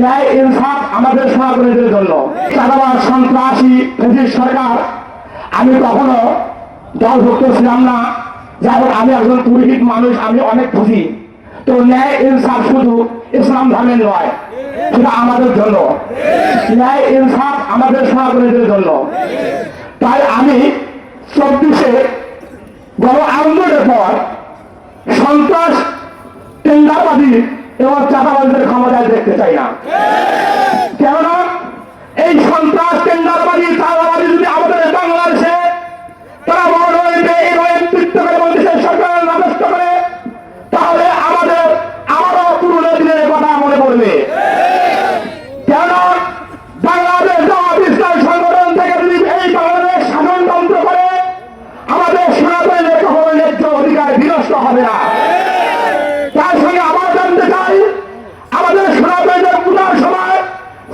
ন্যায় ইনসাফ আমাদের সনাতনীদের জন্য। চাঁদাবাজ সন্ত্রাসী ব্রিটিশ সরকার আমি কখনো দলভুক্ত ছিলাম না। যাই হোক, আমি একজন পুরোহিত মানুষ, আমি অনেক খুশি। তো ন্যায় ইনসাফ শুধু ইসলাম ধর্মের নয়, সেটা আমাদের জন্য। ন্যায় ইনসাফ আমাদের সনাতনীদের জন্য। তাই আমি 24-এ গণ আন্দোলনের পর সন্ত্রাস, টেন্ডারবাদী এবং চাঁদাবাজদের ক্ষমতায় দেখতে চাই না। কেননা এই সন্ত্রাস, টেন্ডারবাদী, চাঁদাবাদী যদি আমাদের বাংলাদেশে তারা বড় হইবে এবং নেতৃত্ব করে দেশের সরকার রাজত্ব করে, তাহলে আমারও পুরনো দিনের কথা মনে পড়বে। কেন বাংলাদেশ জামাত ইসলাম সংগঠন থেকে যদি এই বাংলাদেশ শাসনতন্ত্র করে, আমাদের সনাতনীদের কখনো ন্যায্য অধিকার বিনষ্ট হবে না। তার সঙ্গে আবার জানতে চাই, আমাদের সনাতনীদের পূজার সময়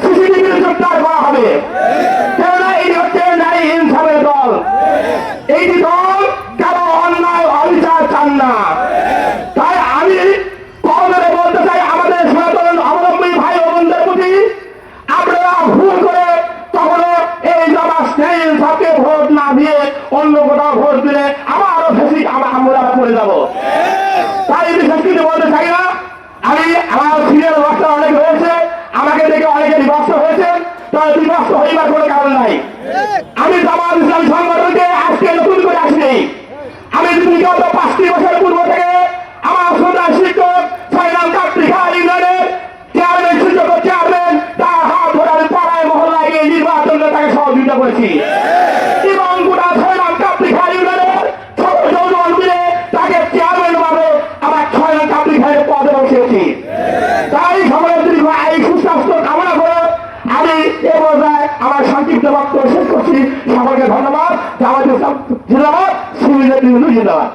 সিসিটিভির জোরদার করা হবে। কেননা এই হচ্ছে ন্যায় ইনসাফের দল। এই দল কারো অন্যায় অবিচার চান না। তাই আমি কমরে বলতে চাই আমাদের সনাতন অবলম্বী ভাই ও বোনদের প্রতি, আপনারা ভুল করে কখনো এই জামাত ন্যায় ইনসাফকে ভোট না দিয়ে অন্য কোথাও ভোট দিলে আমারও ফেসি আমরা পড়ে যাব। তাই বিশেষ কিছু বলতে চাই না। আমি আমার সিনিয়র বক্তা অনেক হয়েছে, আমাকে দেখে অনেকে বিভক্ত হয়েছে। তবে বিভক্ত হইবার কোনো কারণ নাই। আমি জামাত ইসলামী সংগঠনকে আজকে নতুন করে আসিনি। আমি বিগত 5টি বছর পূর্ব থেকে আমার শ্রদ্ধার শিক্ষক ফাইনাল কাপ্রিকা ইউনিয়নের চেয়ারম্যান, শিক্ষক চেয়ারম্যান, তার হাত ধরে আমি পাড়ায় মহল্লায় গিয়ে নির্বাচনে তাকে সহযোগিতা করেছি এবং গোটা ফাইনাল কাপ্রিকা ইউনিয়নের ছোট যৌবন মিলে তাকে চেয়ারম্যান ভাবে আমার ফাইনাল কাপ্রিকায় পদে বসিয়েছি। তাই সকলের দীর্ঘ এই সুস্বাস্থ্য কামনা করে আমি এ পর্যায়ে আমার সংক্ষিপ্ত বক্তব্য শেষ করছি। সকলকে ধন্যবাদ। জামাত ইসলাম জিন্দাবাদ, সিভিল জিন্দাবাদ।